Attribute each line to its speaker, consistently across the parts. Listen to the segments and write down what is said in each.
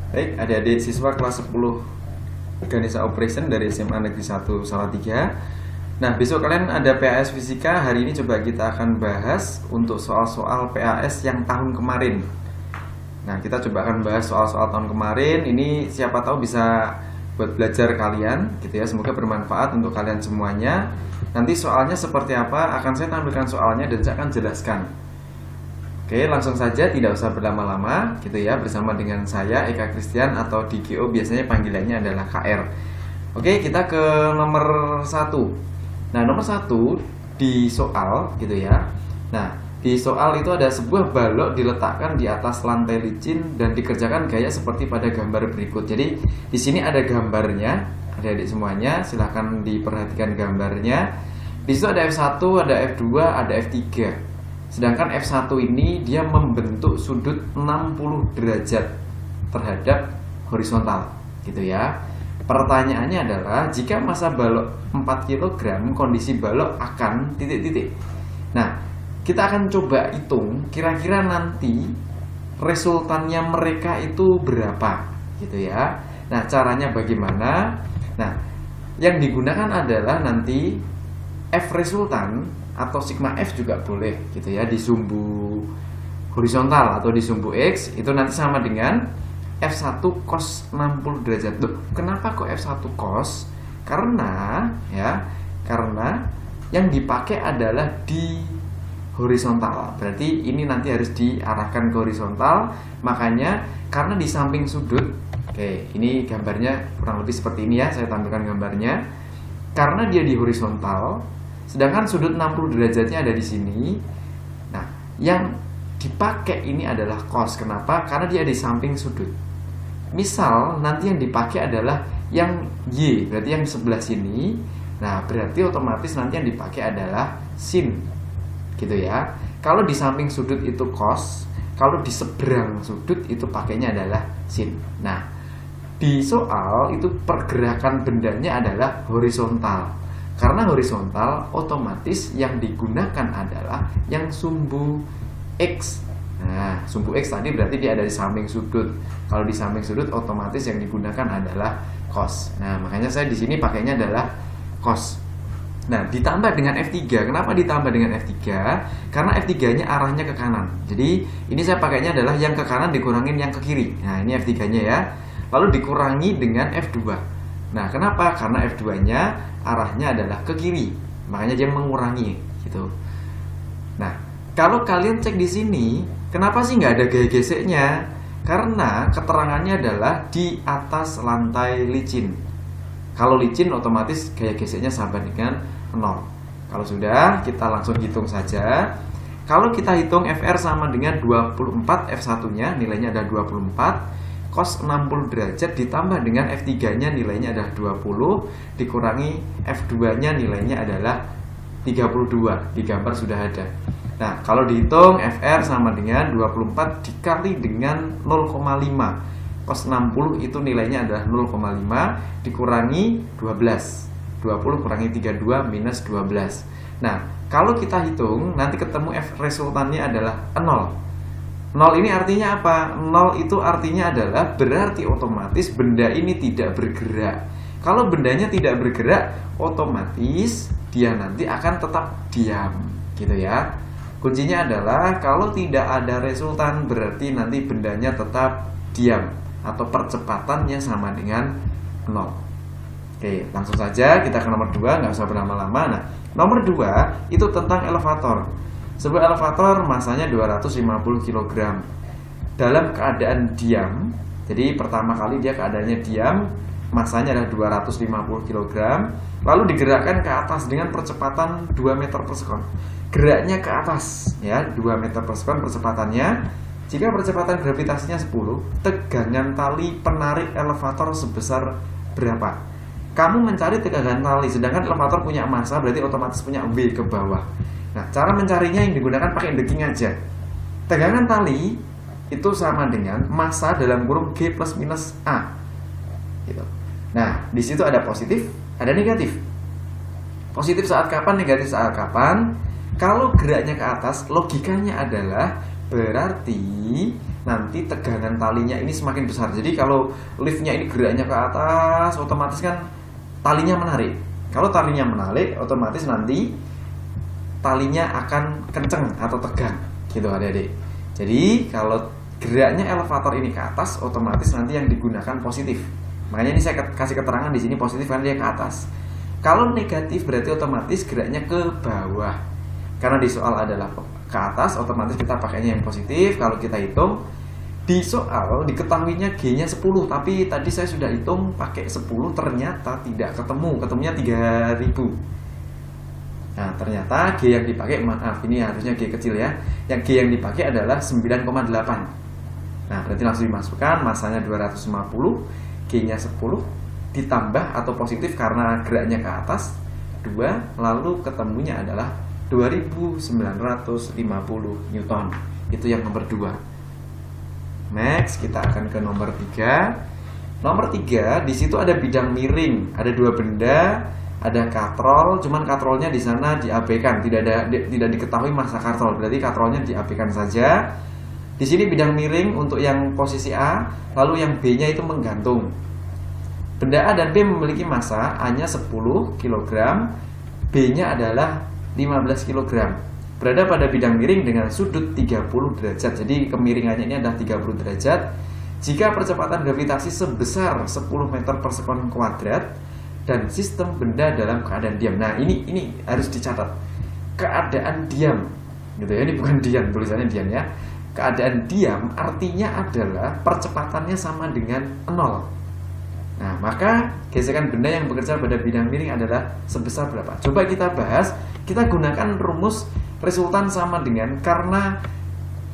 Speaker 1: Baik, adik-adik siswa kelas 10 Organisasi Operation dari SMA Negeri 1 Salatiga. Nah, besok kalian ada PAS Fisika. Hari ini coba kita akan bahas untuk soal-soal PAS yang tahun kemarin. Nah, kita coba akan bahas soal-soal tahun kemarin. Ini siapa tahu bisa buat belajar kalian gitu ya. Semoga bermanfaat untuk kalian semuanya. Nanti soalnya seperti apa akan saya tampilkan soalnya dan saya akan jelaskan. Oke, langsung saja, tidak usah berlama-lama gitu ya, bersama dengan saya Eka Christian atau DGO, biasanya panggilannya adalah KR. Oke, kita ke nomor 1. Nah, nomor 1 di soal gitu ya. Nah, di soal itu ada sebuah balok diletakkan di atas lantai licin dan dikerjakan gaya seperti pada gambar berikut. Jadi, di sini ada gambarnya, adik-adik semuanya, silahkan diperhatikan gambarnya. Di situ ada F1, ada F2, ada F3. Sedangkan F1 ini dia membentuk sudut 60 derajat terhadap horizontal gitu ya. Pertanyaannya adalah jika massa balok 4 kg, kondisi balok akan titik-titik. Nah, kita akan coba hitung kira-kira nanti resultannya mereka itu berapa gitu ya. Nah, caranya bagaimana? Nah, yang digunakan adalah nanti F resultan atau sigma F juga boleh gitu ya, di sumbu horizontal atau di sumbu X itu nanti sama dengan F1 cos 60 derajat. Loh, kenapa kok F1 cos? Karena yang dipakai adalah di horizontal. Berarti ini nanti harus diarahkan ke horizontal. Makanya karena di samping sudut, oke, ini gambarnya kurang lebih seperti ini ya, saya tampilkan gambarnya. Karena dia di horizontal, sedangkan sudut 60 derajatnya ada di sini. Nah, yang dipakai ini adalah cos. Kenapa? Karena dia di samping sudut. Misal nanti yang dipakai adalah yang Y, berarti yang sebelah sini. Nah, berarti otomatis nanti yang dipakai adalah sin. Gitu ya. Kalau di samping sudut itu cos, kalau di seberang sudut itu pakainya adalah sin. Nah, di soal itu pergerakan bendanya adalah horizontal. Karena horizontal, otomatis yang digunakan adalah yang sumbu X. Nah, sumbu X tadi berarti dia ada di samping sudut. Kalau di samping sudut, otomatis yang digunakan adalah cos. Nah, makanya saya di sini pakainya adalah cos. Nah, ditambah dengan F3. Kenapa ditambah dengan F3? Karena F3-nya arahnya ke kanan. Jadi, ini saya pakainya adalah yang ke kanan dikurangin yang ke kiri. Nah, ini F3-nya ya. Lalu dikurangi dengan F2. Nah, kenapa? Karena F2-nya arahnya adalah ke kiri, makanya dia mengurangi gitu. Nah, kalau kalian cek di sini, kenapa sih nggak ada gaya geseknya? Karena keterangannya adalah di atas lantai licin. Kalau licin otomatis gaya geseknya sama dengan 0. Kalau sudah, kita langsung hitung saja. Kalau kita hitung FR sama dengan 24, F1-nya nilainya adalah 24. Cos 60 derajat ditambah dengan F3-nya nilainya adalah 20, dikurangi F2-nya nilainya adalah 32. Di gambar sudah ada. Nah, kalau dihitung FR sama dengan 24 dikali dengan 0,5. Cos 60 itu nilainya adalah 0,5 dikurangi 12. 20 kurangi 32 minus 12. Nah, kalau kita hitung nanti ketemu F resultannya adalah 0. 0 ini artinya apa? 0 itu artinya adalah berarti otomatis benda ini tidak bergerak. Kalau bendanya tidak bergerak, otomatis dia nanti akan tetap diam, gitu ya. Kuncinya adalah kalau tidak ada resultan berarti nanti bendanya tetap diam atau percepatannya sama dengan 0. Oke, langsung saja kita ke nomor 2, nggak usah berlama-lama. Nah, nomor 2 itu tentang elevator. Sebuah elevator masanya 250 kg dalam keadaan diam. Jadi pertama kali dia keadaannya diam, masanya adalah 250 kg, lalu digerakkan ke atas dengan percepatan 2 meter per sekon. Geraknya ke atas ya, 2 meter per sekon percepatannya. Jika percepatan gravitasinya 10, tegangan tali penarik elevator sebesar berapa? Kamu mencari tegangan tali, sedangkan elevator punya massa, berarti otomatis punya W ke bawah. Nah, cara mencarinya yang digunakan pakai indexing aja. Tegangan tali itu sama dengan massa dalam kurung G plus minus A. Gitu. Nah, di situ ada positif, ada negatif. Positif saat kapan, negatif saat kapan? Kalau geraknya ke atas, logikanya adalah berarti nanti tegangan talinya ini semakin besar. Jadi kalau liftnya ini geraknya ke atas, otomatis kan talinya menarik. Kalau talinya menarik, otomatis nanti talinya akan kenceng atau tegang, gitu adik-adik. Jadi kalau geraknya elevator ini ke atas, otomatis nanti yang digunakan positif. Makanya ini saya kasih keterangan di sini positif karena dia ke atas. Kalau negatif berarti otomatis geraknya ke bawah. Karena di soal adalah ke atas, otomatis kita pakainya yang positif. Kalau kita hitung di soal diketahuinya G-nya 10, tapi tadi saya sudah hitung pakai 10 ternyata tidak ketemu, ketemunya 3000. Nah, ternyata G yang dipakai, maaf ini harusnya G kecil ya. Yang G yang dipakai adalah 9,8. Nah, berarti langsung dimasukkan, masanya 250, G-nya 10 ditambah atau positif karena geraknya ke atas 2, lalu ketemunya adalah 2950 Newton. Itu yang nomor 2. Next, kita akan ke nomor 3. Nomor 3, di situ ada bidang miring, ada 2 benda, ada katrol, cuman katrolnya di sana diabaikan, tidak diketahui massa katrol, berarti katrolnya diabaikan saja. Di sini bidang miring untuk yang posisi A, lalu yang B-nya itu menggantung. Benda A dan B memiliki massa A-nya 10 kg, B-nya adalah 15 kg. Berada pada bidang miring dengan sudut 30 derajat. Jadi kemiringannya ini adalah 30 derajat. Jika percepatan gravitasi sebesar 10 meter per sekon kuadrat dan sistem benda dalam keadaan diam. Nah, ini harus dicatat. Keadaan diam. Gitu ya, ini bukan diam, tulisannya diam ya. Keadaan diam artinya adalah percepatannya sama dengan 0. Nah, maka gesekan benda yang bekerja pada bidang miring adalah sebesar berapa? Coba kita bahas. Kita gunakan rumus resultan sama dengan, karena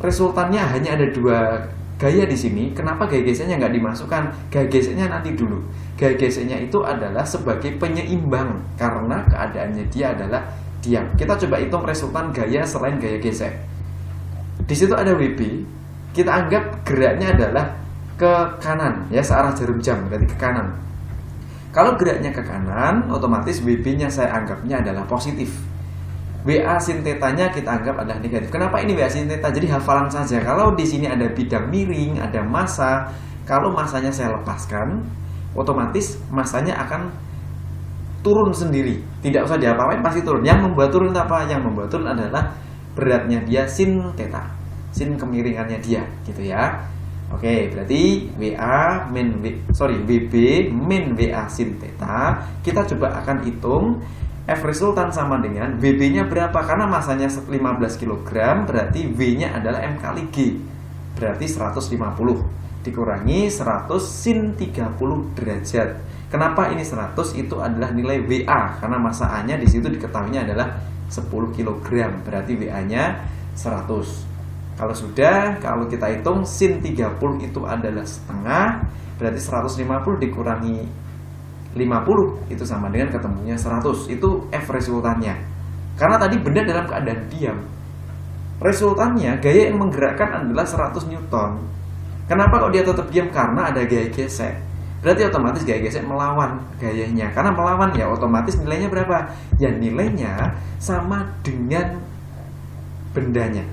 Speaker 1: resultannya hanya ada 2 gaya di sini. Kenapa gaya geseknya nggak dimasukkan? Gaya geseknya nanti dulu. Gaya geseknya itu adalah sebagai penyeimbang karena keadaannya dia adalah diam. Kita coba hitung resultan gaya selain gaya gesek. Di situ ada WB. Kita anggap geraknya adalah ke kanan, ya, searah jarum jam, berarti ke kanan. Kalau geraknya ke kanan, otomatis WB-nya saya anggapnya adalah positif. WA sin tetanya kita anggap adalah negatif. Kenapa ini WA sin teta? Jadi hafalan saja. Kalau di sini ada bidang miring, ada massa, kalau massanya saya lepaskan, otomatis massanya akan turun sendiri. Tidak usah diapa-apain, pasti turun. Yang membuat turun apa? Yang membuat turun adalah beratnya dia sin teta, sin kemiringannya dia, gitu ya. Oke, berarti WB min WA sin teta. Kita coba akan hitung. F resultan sama dengan WB-nya berapa? Karena masanya 15 kg, berarti W-nya adalah M kali G. Berarti 150 dikurangi 100 sin 30 derajat. Kenapa ini 100? Itu adalah nilai WA, karena massa A-nya di situ diketahuinya adalah 10 kg. Berarti WA-nya 100. Kalau kita hitung sin 30 itu adalah setengah, berarti 150 dikurangi 50 itu sama dengan ketemunya 100. Itu F resultannya. Karena tadi benda dalam keadaan diam. Resultannya gaya yang menggerakkan adalah 100 Newton. Kenapa kok dia tetap diam? Karena ada gaya gesek. Berarti otomatis gaya gesek melawan gayanya. Karena melawan ya otomatis nilainya berapa? Ya nilainya sama dengan bendanya.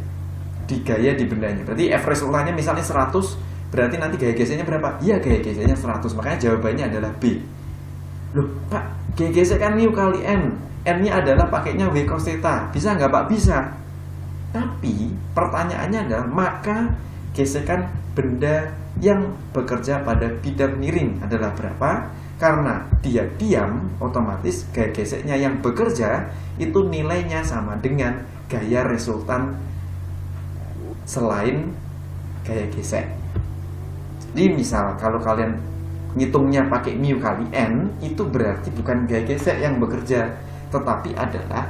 Speaker 1: Di bendanya. Berarti F resultannya misalnya 100, berarti nanti gaya geseknya berapa? Iya, gaya geseknya 100. Makanya jawabannya adalah B. Loh Pak, gaya gesek kan mu kali N. N-nya adalah pakainya W cos theta. Bisa nggak Pak? Bisa. Tapi pertanyaannya adalah, maka gesekan benda yang bekerja pada bidang miring adalah berapa? Karena dia diam, otomatis gaya geseknya yang bekerja itu nilainya sama dengan gaya resultan selain gaya gesek. Jadi misal kalau kalian ngitungnya pakai mu kali N, itu berarti bukan gaya gesek yang bekerja, tetapi adalah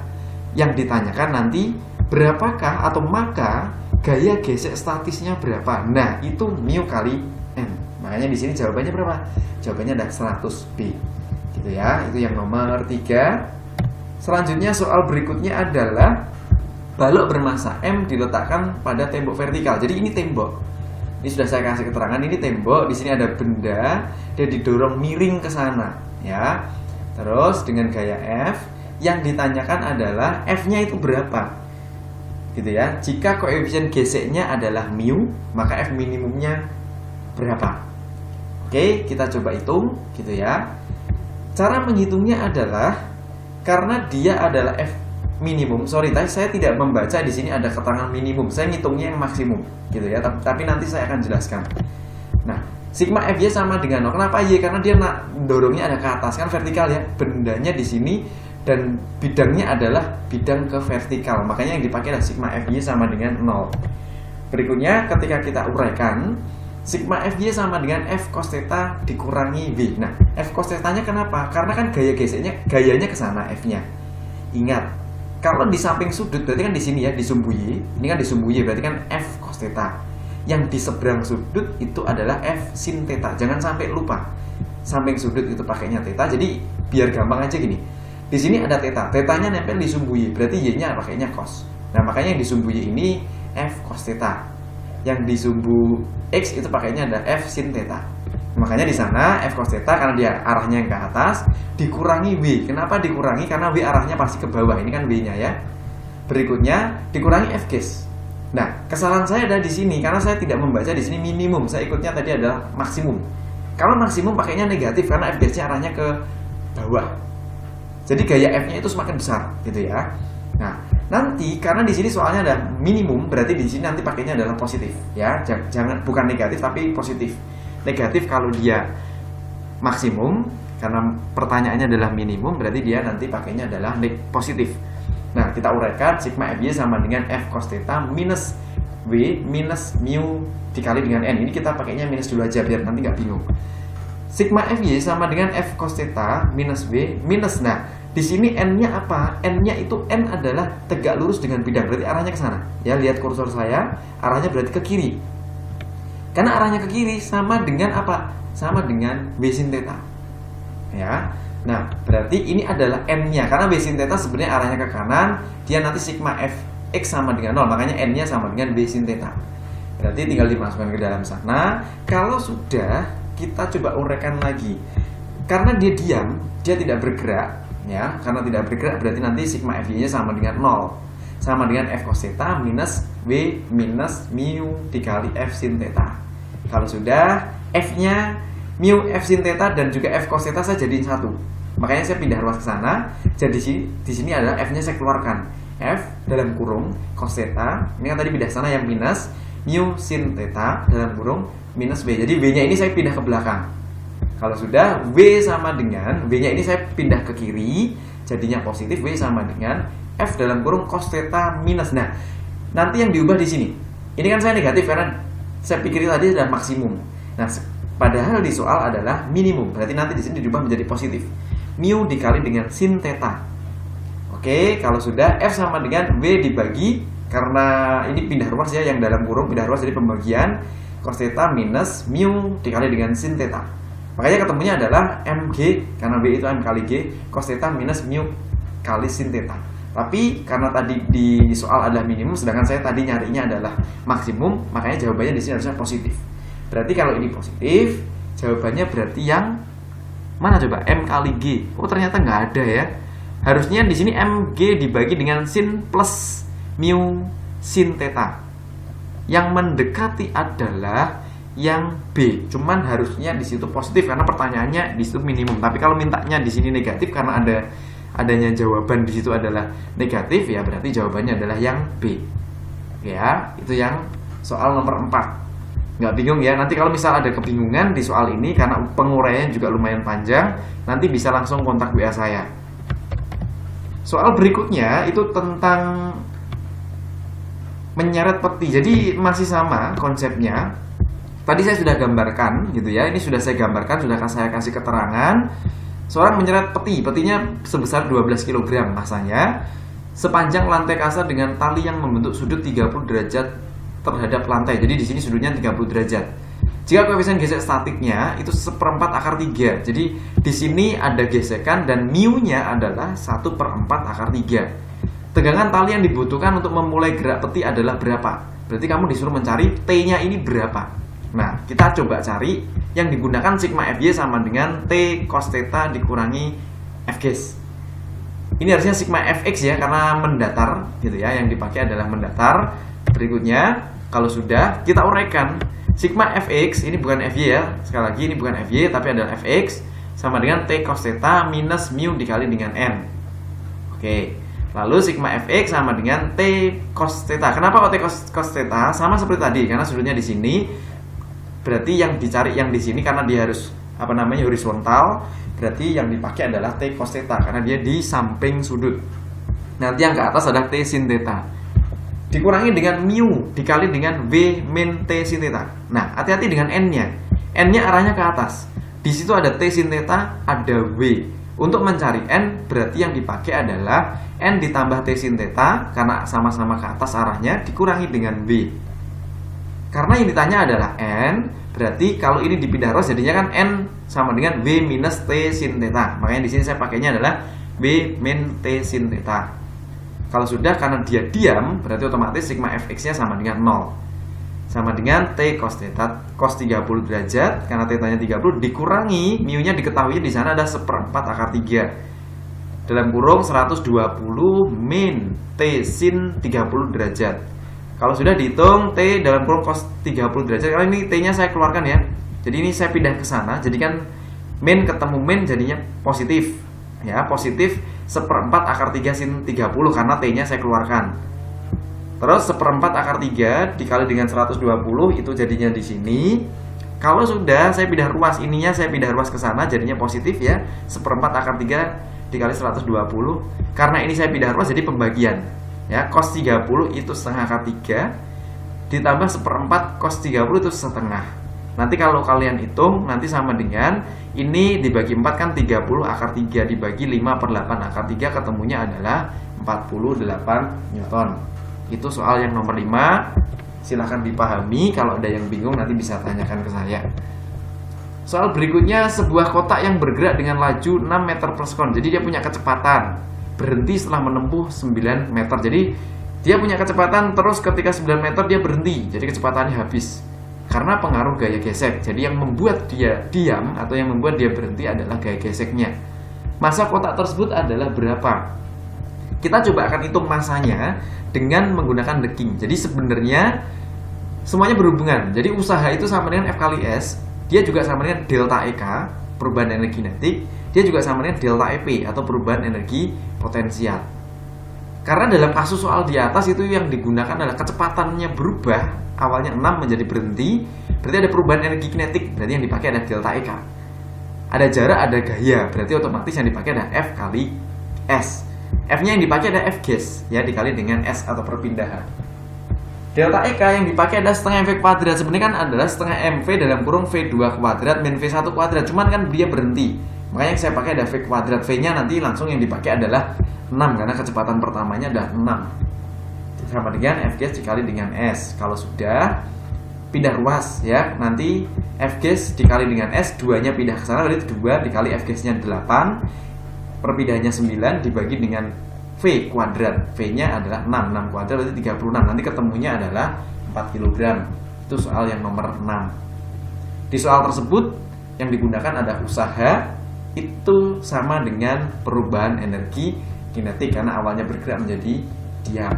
Speaker 1: yang ditanyakan nanti berapakah atau maka gaya gesek statisnya berapa. Nah, itu mu kali N. Makanya di sini jawabannya berapa? Jawabannya adalah 100B. Gitu ya. Itu yang nomor 3. Selanjutnya soal berikutnya adalah balok bermassa M diletakkan pada tembok vertikal. Jadi ini tembok. Ini sudah saya kasih keterangan, ini tembok, di sini ada benda, dia didorong miring ke sana, ya. Terus dengan gaya F, yang ditanyakan adalah F-nya itu berapa? gitu ya. Jika koefisien geseknya adalah mu, maka F minimumnya berapa? Oke, kita coba hitung gitu ya. Cara menghitungnya adalah karena dia adalah F minimum. Sorry, tadi saya tidak membaca di sini ada keterangan minimum. Saya ngitungnya yang maksimum gitu ya. Tapi nanti saya akan jelaskan. Nah, sigma Fy sama dengan 0. Kenapa Y? Karena dia dorongnya ada ke atas, kan vertikal ya. Bendanya di sini dan bidangnya adalah bidang ke vertikal. Makanya yang dipakai adalah sigma Fy sama dengan 0. Berikutnya ketika kita uraikan, sigma Fy sama dengan F cos theta dikurangi V. Nah, F cos theta-nya kenapa? Karena kan gayanya ke sana F-nya. Ingat, kalau di samping sudut berarti kan di sini ya, di sumbu Y. Ini kan di sumbu Y berarti kan F cos theta. Yang di seberang sudut itu adalah F sin theta. Jangan sampai lupa. Samping sudut itu pakainya theta. Jadi biar gampang aja gini. Di sini ada theta. Theta-nya nempel di sumbu Y. Berarti Y-nya pakainya cos. Nah, makanya yang di sumbu Y ini F cos theta. Yang di sumbu X itu pakainya ada F sin theta. Makanya di sana F cos theta karena dia arahnya yang ke atas dikurangi W. Kenapa dikurangi? Karena W arahnya pasti ke bawah. Ini kan W-nya ya. Berikutnya dikurangi F gas. Nah, kesalahan saya ada di sini karena saya tidak membaca di sini minimum. Saya ikutnya tadi adalah maksimum. Kalau maksimum pakainya negatif karena F gas-nya arahnya ke bawah. Jadi gaya F-nya itu semakin besar, gitu ya. Nah, nanti karena di sini soalnya ada minimum, berarti di sini nanti pakainya adalah positif, ya. Jangan bukan negatif tapi positif. Negatif kalau dia maksimum, karena pertanyaannya adalah minimum, berarti dia nanti pakainya adalah positif. Nah, kita uraikan sigma Fy sama dengan F cos theta minus W minus mu dikali dengan N. Ini kita pakainya minus dulu aja biar nanti nggak bingung. Sigma Fy sama dengan F cos theta minus W minus. Nah, di sini N-nya apa? N-nya itu N adalah tegak lurus dengan bidang. Berarti arahnya ke sana. Ya, lihat kursor saya, arahnya berarti ke kiri. Karena arahnya ke kiri sama dengan apa? Sama dengan W sin theta. Ya. Nah, berarti ini adalah N-nya. Karena W sin theta sebenarnya arahnya ke kanan, dia nanti sigma Fx sama dengan 0. Makanya N-nya sama dengan W sin theta. Berarti tinggal dimasukkan ke dalam sana. Kalau sudah, kita coba uraikan lagi. Karena dia diam, dia tidak bergerak, ya. Karena tidak bergerak berarti nanti sigma Fy-nya sama dengan 0. Sama dengan F cos theta minus W minus mu dikali F sin theta. Kalau sudah, F-nya mu F sin theta dan juga F cos theta saya jadiin satu. Makanya saya pindah ruas ke sana. Jadi di sini adalah F-nya saya keluarkan. F dalam kurung cos theta. Ini kan tadi pindah sana yang minus mu sin theta dalam kurung minus W. Jadi W-nya ini saya pindah ke belakang. Kalau sudah W sama dengan W-nya ini saya pindah ke kiri, jadinya positif. W sama dengan F dalam kurung cos theta minus. Nah, nanti yang diubah di sini. Ini kan saya negatif karena saya pikir tadi adalah maksimum. Nah, padahal di soal adalah minimum. Berarti nanti di sini diubah menjadi positif. Mu dikali dengan sin theta. Oke, kalau sudah F sama dengan W dibagi, karena ini pindah ruas ya, yang dalam kurung pindah ruas jadi pembagian cos theta minus mu dikali dengan sin theta. Makanya ketemunya adalah mg, karena W itu m kali g, cos theta minus mu kali sin theta. Tapi karena tadi di soal adalah minimum, sedangkan saya tadi nyarinya adalah maksimum, makanya jawabannya di sini harusnya positif. Berarti kalau ini positif, jawabannya berarti yang mana coba? M kali G. Oh, ternyata nggak ada ya. Harusnya di sini mg dibagi dengan sin plus mu sin theta. Yang mendekati adalah yang B. Cuman harusnya di situ positif karena pertanyaannya di situ minimum. Tapi kalau mintanya di sini negatif karena adanya jawaban di situ adalah negatif, ya berarti jawabannya adalah yang B. Ya, itu yang soal nomor 4. Nggak bingung ya, nanti kalau misal ada kebingungan di soal ini karena penguraian juga lumayan panjang, nanti bisa langsung kontak WA saya. Soal berikutnya itu tentang menyeret peti. Jadi masih sama konsepnya. Tadi saya sudah gambarkan gitu ya. Ini sudah saya gambarkan, sudah saya kasih keterangan. Seorang menyeret peti, petinya sebesar 12 kg masanya, sepanjang lantai kasar dengan tali yang membentuk sudut 30 derajat terhadap lantai. Jadi di sini sudutnya 30 derajat. Jika koefisien gesek statiknya itu 1/4 akar 3. Jadi di sini ada gesekan dan mu-nya adalah 1/4 akar 3. Tegangan tali yang dibutuhkan untuk memulai gerak peti adalah berapa? Berarti kamu disuruh mencari T-nya ini berapa. Nah, kita coba cari yang digunakan sigma Fy sama dengan T cos theta dikurangi F gas. Ini harusnya sigma fx ya, karena mendatar gitu ya, yang dipakai adalah mendatar. Berikutnya, kalau sudah, kita uraikan. Sigma fx, ini bukan fy ya, sekali lagi ini bukan fy, tapi adalah fx, sama dengan t cos theta minus mu dikali dengan n. Oke, lalu sigma fx sama dengan t cos theta. Kenapa kok t cos theta? Sama seperti tadi, karena sudutnya di sini. Berarti yang dicari yang di sini karena dia harus horizontal, berarti yang dipakai adalah t cos theta karena dia di samping sudut. Nanti yang ke atas adalah t sin theta. Dikurangi dengan mu dikali dengan v min t sin theta. Nah, hati-hati dengan n-nya. N-nya arahnya ke atas. Di situ ada t sin theta, ada v. Untuk mencari n, berarti yang dipakai adalah n ditambah t sin theta karena sama-sama ke atas arahnya dikurangi dengan v. Karena yang ditanya adalah n, berarti kalau ini dipindah rows jadinya kan n sama dengan v minus t sin theta. Makanya di sini saya pakainya adalah v min t sin theta. Kalau sudah, karena dia diam, berarti otomatis sigma fx-nya sama dengan 0. Sama dengan t cos theta cos 30 derajat, karena theta-nya 30 dikurangi mu-nya diketahui di sana ada 1/4 akar 3. Dalam kurung 120 min t sin 30 derajat. Kalau sudah dihitung T dalam kurung cos 30 derajat, kalau ini T-nya saya keluarkan ya. Jadi ini saya pindah ke sana, jadi kan min ketemu min jadinya positif. Ya, positif 1/4 akar 3 sin 30 karena T-nya saya keluarkan. Terus 1/4 akar 3 dikali dengan 120 itu jadinya di sini. Kalau sudah saya pindah ruas, ininya saya pindah ruas ke sana jadinya positif ya. 1/4 akar 3 dikali 120. Karena ini saya pindah ruas jadi pembagian. Ya, cos 30 itu setengah akar 3 ditambah 1/4 cos 30 itu setengah. Nanti kalau kalian hitung nanti sama dengan ini dibagi 4 kan 30 akar 3 dibagi 5/8 akar 3 ketemunya adalah 48 Newton. Itu soal yang nomor 5. Silahkan dipahami, kalau ada yang bingung nanti bisa tanyakan ke saya. Soal berikutnya, sebuah kotak yang bergerak dengan laju 6 meter per sekon. Jadi dia punya kecepatan berhenti setelah menempuh 9 meter. Jadi dia punya kecepatan terus ketika 9 meter dia berhenti. Jadi kecepatannya habis karena pengaruh gaya gesek. Jadi yang membuat dia diam atau yang membuat dia berhenti adalah gaya geseknya. Masa kotak tersebut adalah berapa? Kita coba akan hitung masanya dengan menggunakan deking. Jadi sebenarnya semuanya berhubungan. Jadi usaha itu sama dengan F kali S. Dia juga sama dengan delta EK, perubahan energi kinetik. Dia juga sama dengan delta EP atau perubahan energi potensial. Karena dalam kasus soal di atas itu yang digunakan adalah kecepatannya berubah, awalnya 6 menjadi berhenti, berarti ada perubahan energi kinetik, berarti yang dipakai adalah delta EK. Ada jarak, ada gaya, berarti otomatis yang dipakai adalah F kali S. F-nya yang dipakai adalah F gas, ya dikali dengan S atau perpindahan. Delta EK yang dipakai adalah setengah MV kuadrat. Sebenarnya kan adalah setengah MV dalam kurung V2 kuadrat min V1 kuadrat, cuman kan dia berhenti. Makanya yang saya pakai ada V kuadrat. V-nya nanti langsung yang dipakai adalah 6 karena kecepatan pertamanya adalah 6. Sama dengan F gas dikali dengan S. Kalau sudah pindah ruas ya, nanti F gas dikali dengan S, 2-nya pindah ke sana berarti 2 dikali F gasnya 8. Perpindahannya 9 dibagi dengan V kuadrat. V-nya adalah 6 kuadrat berarti 36. Nanti ketemunya adalah 4 kg. Itu soal yang nomor 6. Di soal tersebut yang digunakan ada usaha itu sama dengan perubahan energi kinetik karena awalnya bergerak menjadi diam.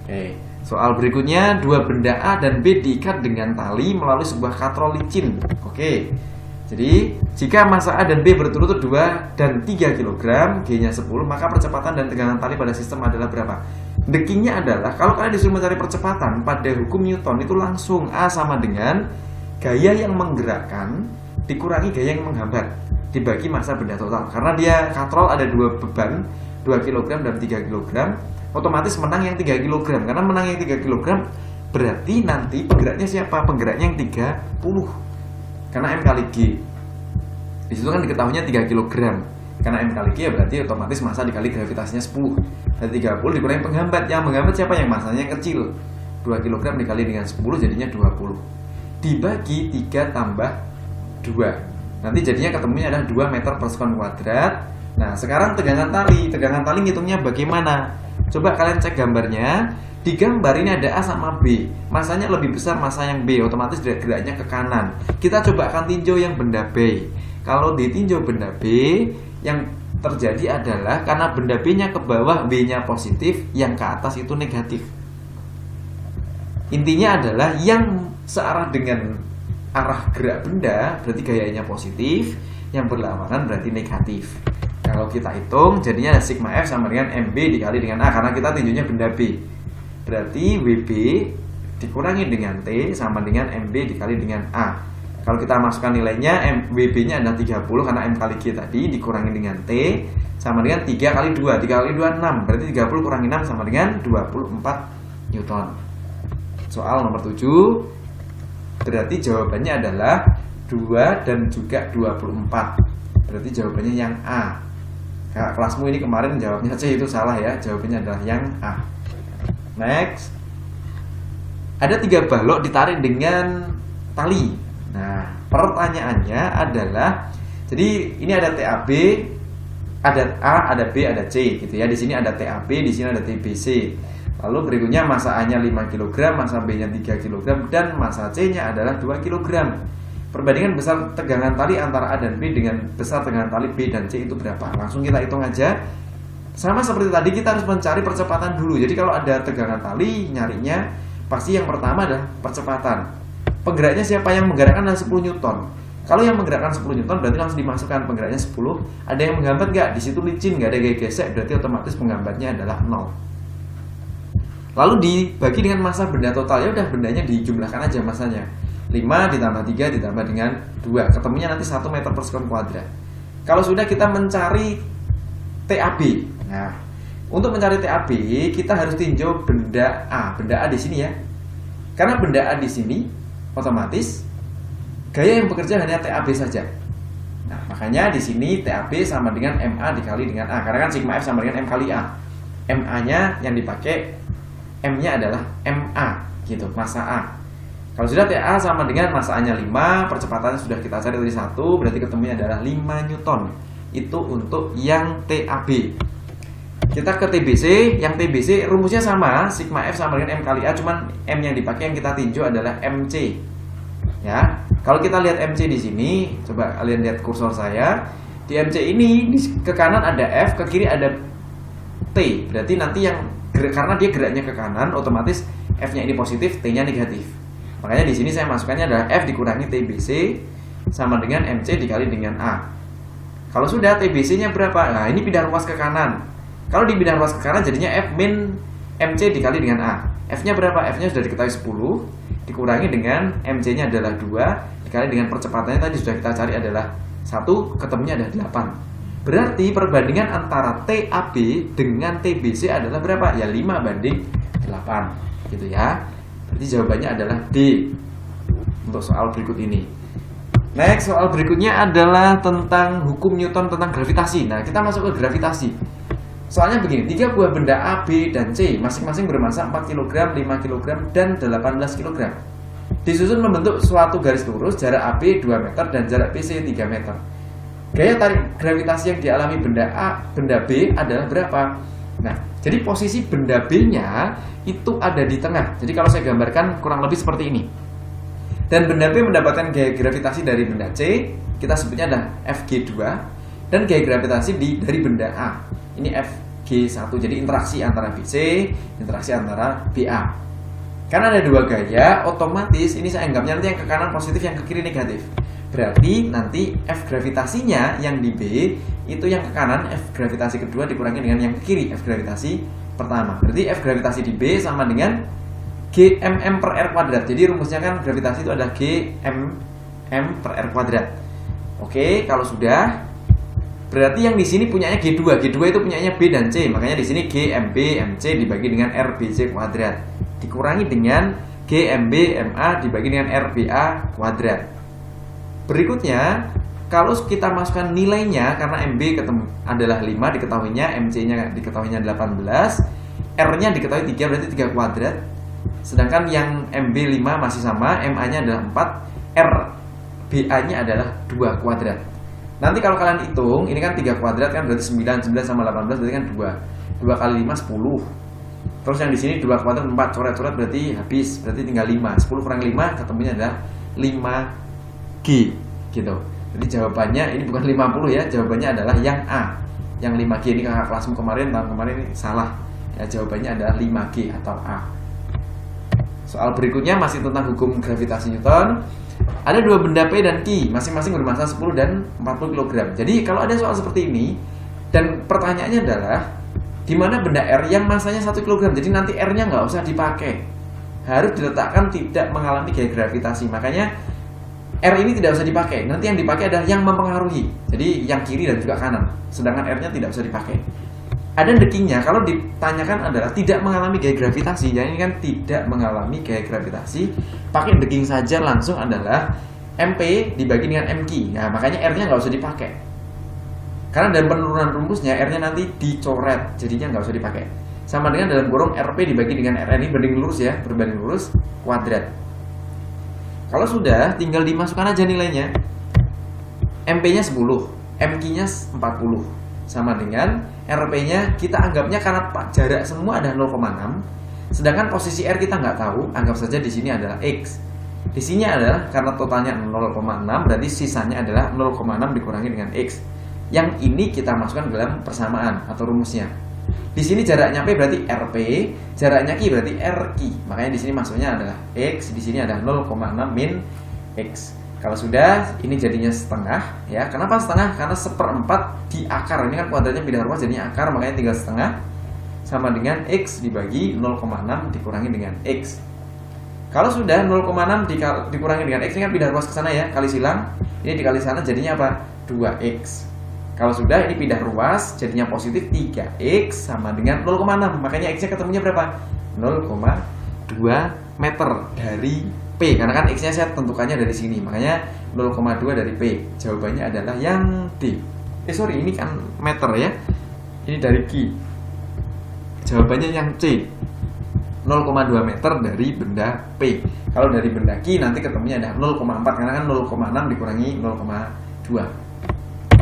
Speaker 1: Oke, soal berikutnya, dua benda A dan B diikat dengan tali melalui sebuah katrol licin. Oke. Jadi, jika massa A dan B berturut-turut 2 dan 3 kg, G-nya 10, maka percepatan dan tegangan tali pada sistem adalah berapa? Dekingnya adalah, kalau kalian disuruh mencari percepatan pada hukum Newton itu langsung A sama dengan gaya yang menggerakkan dikurangi gaya yang menghambat dibagi massa benda total. Karena dia katrol ada 2 beban, 2 kg dan 3 kg, otomatis menang yang 3 kg. Karena menang yang 3 kg berarti nanti penggeraknya siapa? Penggeraknya yang 30. Karena M kali G. Di situ kan diketahuinya 3 kg. Karena M kali G ya berarti otomatis massa dikali gravitasinya 10. Dari 30 dikurangi penghambat. Yang menghambat siapa? Yang massanya yang kecil. 2 kg dikali dengan 10 jadinya 20. Dibagi 3 tambah 2. Nanti jadinya ketemunya adalah 2 meter per sekon kuadrat. Nah, sekarang tegangan tali. Tegangan tali ngitungnya bagaimana? Coba kalian cek gambarnya. Di gambar ini ada A sama B. Masanya lebih besar massa yang B, otomatis geraknya ke kanan. Kita coba akan tinjau yang benda B. Kalau ditinjau benda B, yang terjadi adalah karena benda B-nya ke bawah, B-nya positif, yang ke atas itu negatif. Intinya adalah yang searah dengan arah gerak benda berarti gayanya positif, yang berlawanan berarti negatif. Kalau kita hitung jadinya ada sigma F sama dengan MB dikali dengan A, karena kita tinjunya benda B. Berarti WB dikurangi dengan T sama dengan MB dikali dengan A. Kalau kita masukkan nilainya, WB-nya adalah 30 karena M kali G tadi, dikurangi dengan T sama dengan 3 kali 2. 3 kali 2, 6. Berarti 30 kurangi 6 sama dengan 24 Newton. Soal nomor 7. Berarti jawabannya adalah 2 dan juga 24. Berarti jawabannya yang A. Nah, kelasmu ini kemarin jawabnya C itu salah ya. Jawabannya adalah yang A. Next. Ada 3 balok ditarik dengan tali. Nah, pertanyaannya adalah, jadi ini ada TAB, ada A, ada B, ada C gitu ya. Di sini ada TAB, di sini ada TBC. Lalu berikutnya massa A-nya 5 kg, massa B-nya 3 kg, dan massa C-nya adalah 2 kg. Perbandingan besar tegangan tali antara A dan B dengan besar tegangan tali B dan C itu berapa? Langsung kita hitung aja. Sama seperti tadi, kita harus mencari percepatan dulu. Jadi kalau ada tegangan tali, nyarinya pasti yang pertama adalah percepatan. Penggeraknya siapa? Yang menggerakkan adalah 10 Newton. Kalau yang menggerakkan 10 Newton berarti langsung dimasukkan penggeraknya 10. Ada yang menghambat nggak? Di situ licin, nggak ada gaya gesek, berarti otomatis penghambatnya adalah 0. Lalu dibagi dengan massa benda total, ya udah bendanya dijumlahkan aja massanya. 5 ditambah 3 ditambah dengan 2, ketemunya nanti 1 meter per sekon kuadrat. Kalau sudah kita mencari TAB. Nah, untuk mencari TAB kita harus tinjau benda A. Benda A di sini ya. Karena benda A di sini otomatis gaya yang bekerja hanya TAB saja. Nah, makanya di sini TAB sama dengan MA dikali dengan A. Karena kan sigma F sama dengan M kali A. MA-nya yang dipakai, M-nya adalah MA gitu, massa A. Kalau sudah TA sama dengan massa A-nya 5, percepatannya sudah kita cari dari 1, berarti ketemunya adalah 5 Newton. Itu untuk yang TAB. Kita ke TBC, yang TBC rumusnya sama, sigma F sama dengan M kali A, cuman M yang dipakai yang kita tinjau adalah MC. Ya, kalau kita lihat MC di sini, coba kalian lihat kursor saya. Di MC ini ke kanan ada F, ke kiri ada T. Berarti nanti yang karena dia geraknya ke kanan, otomatis F-nya ini positif, T-nya negatif. Makanya di sini saya masukkannya adalah F dikurangi TBC sama dengan MC dikali dengan A. Kalau sudah TBC-nya berapa? Nah, ini pindah ruas ke kanan. Kalau dipindah ruas ke kanan jadinya F min MC dikali dengan A. F-nya berapa? F-nya sudah diketahui 10 dikurangi dengan MC-nya adalah 2 dikali dengan percepatannya tadi sudah kita cari adalah 1, ketemunya adalah 8. Berarti perbandingan antara TAB dengan TBC adalah berapa? Ya 5:8 gitu ya. Berarti jawabannya adalah D untuk soal berikut ini. Next, soal berikutnya adalah tentang hukum Newton tentang gravitasi. Nah, kita masuk ke gravitasi. Soalnya begini, 3 buah benda A, B, dan C masing-masing bermassa 4 kg, 5 kg, dan 18 kg. Disusun membentuk suatu garis lurus, jarak AB 2 meter dan jarak BC 3 meter. Gaya tarik gravitasi yang dialami benda A, benda B adalah berapa? Nah, jadi posisi benda B-nya itu ada di tengah. Jadi kalau saya gambarkan kurang lebih seperti ini. Dan benda B mendapatkan gaya gravitasi dari benda C, kita sebutnya adalah FG2, dan gaya gravitasi dari benda A. Ini FG1, jadi interaksi antara BC, interaksi antara BA. Karena ada 2 gaya, otomatis ini saya anggapnya nanti yang ke kanan positif, yang ke kiri negatif. Berarti nanti F gravitasinya yang di B itu yang ke kanan, F gravitasi kedua dikurangi dengan yang ke kiri, F gravitasi pertama. Berarti F gravitasi di B sama dengan GMM per R kuadrat. Jadi rumusnya kan gravitasi itu adalah GMM per R kuadrat. Oke, kalau sudah, berarti yang di sini punyanya G2. G2 itu punyanya B dan C. Makanya di sini GMB MC dibagi dengan RBC kuadrat dikurangi dengan GMB MA dibagi dengan RBA kuadrat. Berikutnya, kalau kita masukkan nilainya, karena MB ketemu adalah 5 diketahuinya, MC-nya diketahuinya 18, R-nya diketahui 3 berarti 3 kuadrat. Sedangkan yang MB 5 masih sama, MA-nya adalah 4, RBA-nya adalah 2 kuadrat. Nanti kalau kalian hitung, ini kan 3 kuadrat kan berarti 9 sama 18 berarti kan 2. 2 kali 5 10. Terus yang di sini 2 kuadrat 4 coret-coret berarti habis, berarti tinggal 5. 10 kurang 5 ketemunya adalah 5G gitu. Jadi jawabannya ini bukan 50 ya, jawabannya adalah yang A. yang 5G ini kakak kelasmu kemarin, tahun kemarin ini salah. Ya, jawabannya adalah 5G atau A. Soal berikutnya masih tentang hukum gravitasi Newton. Ada dua benda P dan Q, masing-masing bermassa 10 dan 40 kg. Jadi kalau ada soal seperti ini, dan pertanyaannya adalah di mana benda R yang massanya 1 kg, jadi nanti R-nya nggak usah dipakai, harus diletakkan tidak mengalami gaya gravitasi. Makanya R ini tidak usah dipakai, nanti yang dipakai adalah yang mempengaruhi, jadi yang kiri dan juga kanan, sedangkan R-nya tidak usah dipakai. Ada dekingnya, kalau ditanyakan adalah tidak mengalami gaya gravitasi, jadi ini kan tidak mengalami gaya gravitasi, pakai deking saja langsung adalah MP dibagi dengan MQ. Nah makanya R-nya nggak usah dipakai, karena dalam penurunan rumusnya R-nya nanti dicoret, jadinya nggak usah dipakai. Sama dengan dalam kurung RP dibagi dengan RN, ini berbanding lurus ya, berbanding lurus kuadrat. Kalau sudah, tinggal dimasukkan aja nilainya. MP-nya 10, MQ-nya 40. Sama dengan RP-nya, kita anggapnya karena jarak semua ada 0,6, sedangkan posisi R kita nggak tahu, anggap saja di sini adalah X. Di sini adalah karena totalnya 0,6, berarti sisanya adalah 0,6 dikurangi dengan X. Yang ini kita masukkan dalam persamaan atau rumusnya. Di sini jaraknya P berarti RP, jaraknya Q berarti RQ. Makanya di sini maksudnya adalah X, di sini ada 0,6 min X. Kalau sudah, ini jadinya setengah ya. Kenapa setengah? Karena 1/4 di akar. Ini kan kuadratnya pindah ruas jadinya akar, makanya tinggal setengah. Sama dengan X dibagi 0,6 dikurangi dengan X. Kalau sudah 0,6 dikurangi dengan X, ini kan pindah ruas ke sana ya, kali silang. Ini dikali sana jadinya apa? 2X. Kalau sudah ini pindah ruas jadinya positif 3X sama dengan 0,6. Makanya X-nya ketemunya berapa? 0,2 meter dari P. Karena kan X-nya saya tentukannya dari sini. Makanya 0,2 dari P. Jawabannya adalah yang D. Sorry, ini kan meter ya. Ini dari Q. Jawabannya yang C. 0,2 meter dari benda P. Kalau dari benda Q nanti ketemunya ada 0,4. Karena kan 0,6 dikurangi 0,2.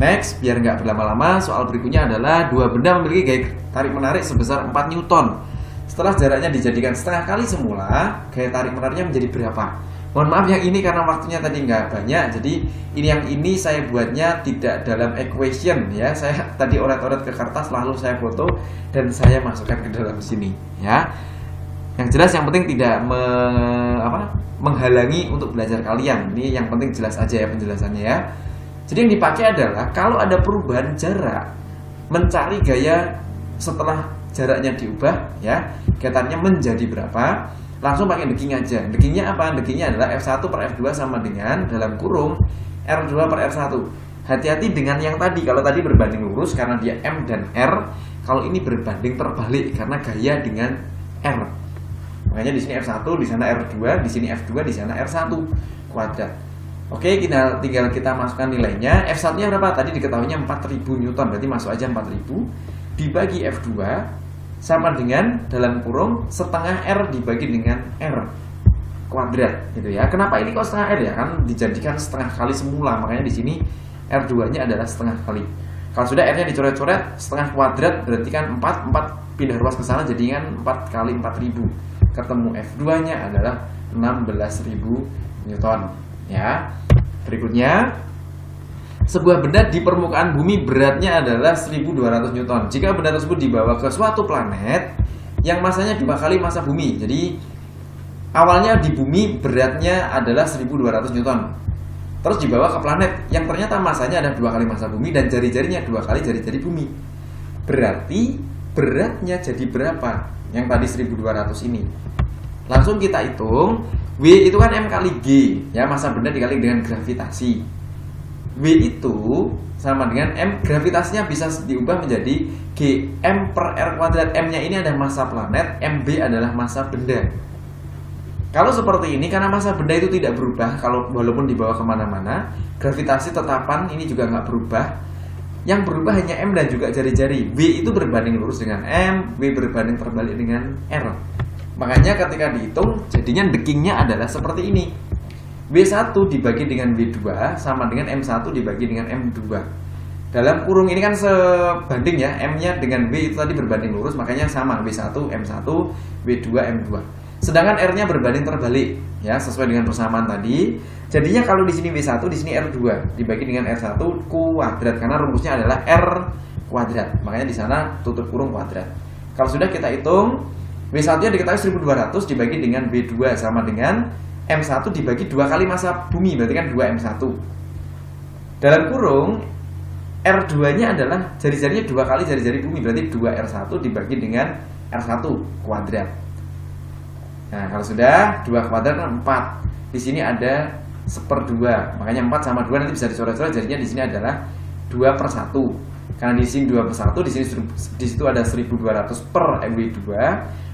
Speaker 1: Next, biar nggak berlama-lama, soal berikutnya adalah dua benda memiliki gaya tarik menarik sebesar 4 Newton. Setelah jaraknya dijadikan setengah kali semula, gaya tarik menariknya menjadi berapa? Mohon maaf yang ini karena waktunya tadi nggak banyak, jadi ini saya buatnya tidak dalam equation ya. Saya tadi oret-oret ke kertas lalu saya foto dan saya masukkan ke dalam sini ya. Yang jelas yang penting tidak menghalangi untuk belajar kalian. Ini yang penting jelas aja ya penjelasannya ya. Jadi yang dipakai adalah kalau ada perubahan jarak, mencari gaya setelah jaraknya diubah ya, gaya menjadi berapa, langsung pakai deking aja. Dekingnya apa? Dekingnya adalah F1 per F2 sama dengan dalam kurung R2 per R1. Hati-hati dengan yang tadi, kalau tadi berbanding lurus karena dia M dan R, kalau ini berbanding terbalik karena gaya dengan R. Makanya di sini F1, di sana R2, di sini F2, di sana R1 kuadrat. Oke, tinggal kita masukkan nilainya. F1-nya berapa? Tadi diketahuinya 4000 Newton, berarti masuk aja 4000 dibagi F2 sama dengan dalam kurung setengah R dibagi dengan R kuadrat gitu ya. Kenapa ini kok setengah R ya? Kan dijadikan setengah kali semula, makanya di sini R2-nya adalah setengah kali. Kalau sudah R-nya dicoret-coret setengah kuadrat berarti kan 4 pindah ruas ke sana jadi kan 4 kali 4000. Ketemu F2-nya adalah 16000 Newton ya. Berikutnya, sebuah benda di permukaan bumi beratnya adalah 1200 Newton. Jika benda tersebut dibawa ke suatu planet yang masanya 2 kali massa bumi. Jadi awalnya di bumi beratnya adalah 1200 Newton. Terus dibawa ke planet yang ternyata masanya ada 2 kali massa bumi dan jari-jarinya 2 kali jari-jari bumi. Berarti beratnya jadi berapa? Yang tadi 1200 ini. Langsung kita hitung. W itu kan M kali G ya, massa benda dikali dengan gravitasi. W itu sama dengan M, gravitasinya bisa diubah menjadi G M per R kuadrat. M nya ini ada massa planet, MB adalah massa benda. Kalau seperti ini, karena massa benda itu tidak berubah, kalau walaupun dibawa kemana-mana, gravitasi tetapan ini juga nggak berubah. Yang berubah hanya M dan juga jari-jari. W itu berbanding lurus dengan M, W berbanding terbalik dengan R. Makanya ketika dihitung, jadinya dekingnya adalah seperti ini. W1 dibagi dengan W2 sama dengan M1 dibagi dengan M2. Dalam kurung ini kan sebanding ya, M-nya dengan W itu tadi berbanding lurus, makanya sama W1, M1, W2, M2. Sedangkan R-nya berbanding terbalik ya, sesuai dengan persamaan tadi. Jadinya kalau di sini W1, di sini R2 dibagi dengan R1 kuadrat karena rumusnya adalah R kuadrat. Makanya di sana tutup kurung kuadrat. Kalau sudah kita hitung, W1 nya diketahui 1200 dibagi dengan B2 sama dengan M1 dibagi 2 kali massa bumi, berarti kan 2M1. Dalam kurung R2 nya adalah jari-jarinya 2 kali jari-jari bumi, berarti 2R1 dibagi dengan R1 kuadrat. Nah, kalau sudah 2 kuadrat kan 4. Di sini ada 1/2. Makanya 4 sama 2 nanti bisa dicoret-coret, jadinya di sini adalah 2/1. Karena di sini 2/1, di situ ada 1200 per W2.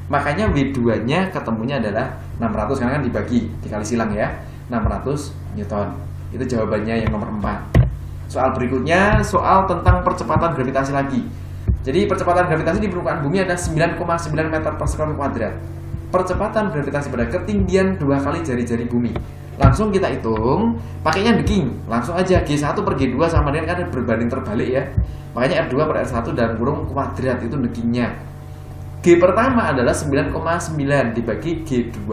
Speaker 1: Makanya W2-nya ketemunya adalah 600, karena kan dikali silang ya, 600 Newton. Itu jawabannya yang nomor 4. Soal berikutnya, soal tentang percepatan gravitasi lagi. Jadi percepatan gravitasi di permukaan bumi ada 9,9 meter per sekon kuadrat. Percepatan gravitasi pada ketinggian 2 kali jari-jari bumi. Langsung kita hitung, pakainya deking. Langsung aja G1 per G2 sama dengan, kan berbanding terbalik ya. Makanya R2 per R1 dalam kurung kuadrat itu dekingnya. G pertama adalah 9,9 dibagi G2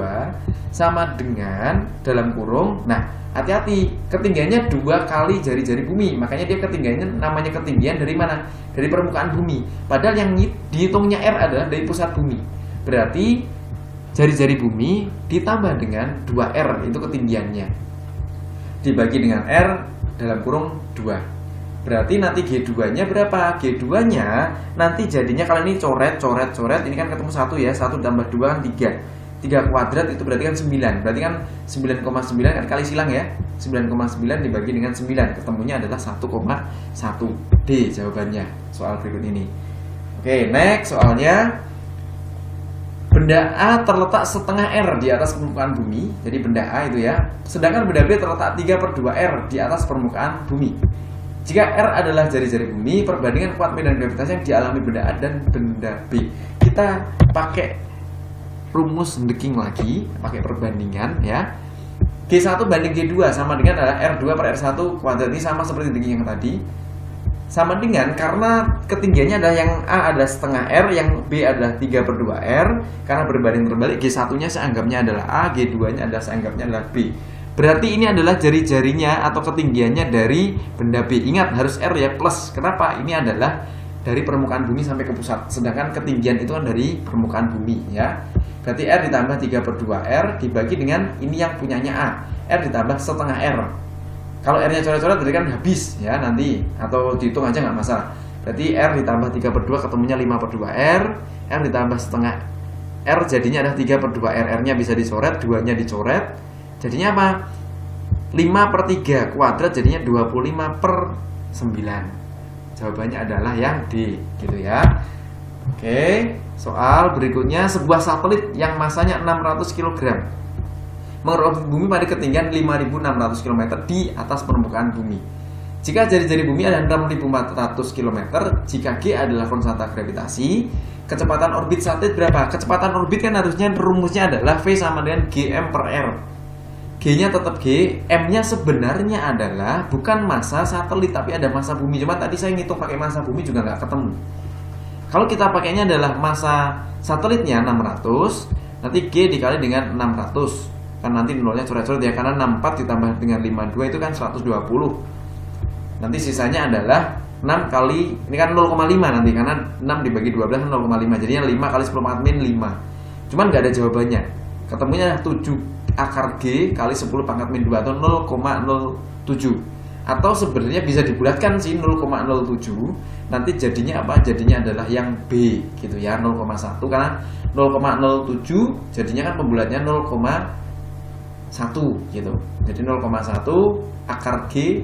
Speaker 1: sama dengan dalam kurung. Nah, hati-hati, ketinggiannya 2 kali jari-jari bumi. Makanya dia ketinggiannya namanya ketinggian dari mana? Dari permukaan bumi. Padahal yang dihitungnya R adalah dari pusat bumi. Berarti jari-jari bumi ditambah dengan 2R, itu ketinggiannya, dibagi dengan R dalam kurung 2. Berarti nanti G2 nya berapa? G2 nya nanti jadinya, kalau ini coret, ini kan ketemu 1 ya, 1 tambah 2 kan 3. 3 kuadrat itu berarti kan 9. Berarti kan 9,9 kan kali silang ya. 9,9 dibagi dengan 9, ketemunya adalah 1,1. D jawabannya soal berikut ini. Oke, next soalnya. Benda A terletak setengah R di atas permukaan bumi. Jadi benda A itu ya. Sedangkan benda B terletak 3/2R di atas permukaan bumi. Jika R adalah jari-jari bumi, perbandingan kuat medan gravitasi yang dialami benda A dan benda B. Kita pakai rumus deking lagi, pakai perbandingan ya. G1 banding G2 sama dengan adalah R2 per R1 kuadrat. Ini sama seperti deking yang tadi. Sama dengan, karena ketinggiannya adalah yang A adalah setengah R, yang B adalah 3/2R. Karena berbanding terbalik, G1 nya seanggapnya adalah A, G2 nya adalah seanggapnya adalah B. Berarti ini adalah jari-jarinya atau ketinggiannya dari benda B. Ingat harus R ya, plus. Kenapa? Ini adalah dari permukaan bumi sampai ke pusat. Sedangkan ketinggian itu kan dari permukaan bumi ya. Berarti R ditambah 3/2R dibagi dengan ini yang punyanya A. R ditambah setengah R. Kalau R-nya coret-coret berarti kan habis ya nanti, atau dihitung aja nggak masalah. Berarti R ditambah 3/2 ketemunya 5/2R. R ditambah setengah R jadinya adalah 3/2R. R-nya bisa dicoret, 2-nya dicoret. Jadinya apa? 5/3 kuadrat jadinya 25/9. Jawabannya adalah yang D, gitu ya. Oke, soal berikutnya, sebuah satelit yang masanya 600 kg mengorbit bumi pada ketinggian 5.600 km di atas permukaan bumi. Jika jari-jari bumi ada 6.400 km, jika G adalah konstanta gravitasi, kecepatan orbit satelit berapa? Kecepatan orbit kan harusnya rumusnya adalah V sama dengan Gm per R. G-nya tetap G, M-nya sebenarnya adalah bukan massa satelit tapi ada massa bumi. Cuma tadi saya ngitung pakai massa bumi juga nggak ketemu. Kalau kita pakainya adalah massa satelitnya 600, nanti G dikali dengan 600. Kan nanti nolnya coret-coret ya, karena 64 ditambah dengan 52 itu kan 120. Nanti sisanya adalah 6 kali, ini kan 0,5 nanti, karena 6 dibagi 12 kan 0,5. Jadinya 5 kali 10 pangkat min 5. Cuman nggak ada jawabannya. Ketemunya 7 akar G kali 10 pangkat min 2 atau 0,07. Atau sebenarnya bisa dibulatkan sih 0,07. Nanti jadinya apa? Jadinya adalah yang B gitu ya, 0,1. Karena 0,07 jadinya kan pembulatnya 0,1 gitu. Jadi 0,1 akar G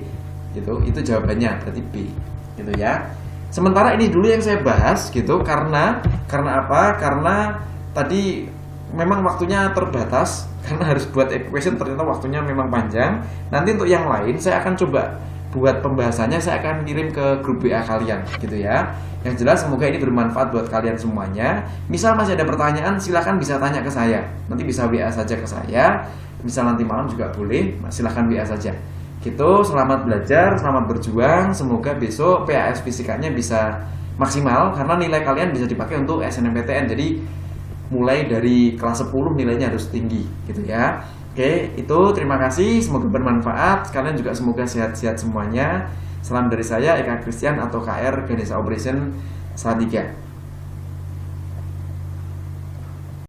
Speaker 1: gitu. Itu jawabannya, berarti B gitu ya. Sementara ini dulu yang saya bahas gitu, karena apa? Karena tadi memang waktunya terbatas, karena harus buat equation ternyata waktunya memang panjang. Nanti untuk yang lain saya akan coba buat pembahasannya, saya akan kirim ke grup WA kalian gitu ya. Yang jelas semoga ini bermanfaat buat kalian semuanya. Misal masih ada pertanyaan, silahkan bisa tanya ke saya. Nanti bisa WA saja ke saya. Misal nanti malam juga boleh, silahkan WA saja. Gitu, selamat belajar, selamat berjuang. Semoga besok PAS fisikanya bisa maksimal, karena nilai kalian bisa dipakai untuk SNMPTN. Jadi mulai dari kelas 10 nilainya harus tinggi gitu ya. Oke, itu terima kasih, semoga bermanfaat. Kalian juga semoga sehat-sehat semuanya. Salam dari saya Eka Christian atau KR Ganesha Operation Salatiga.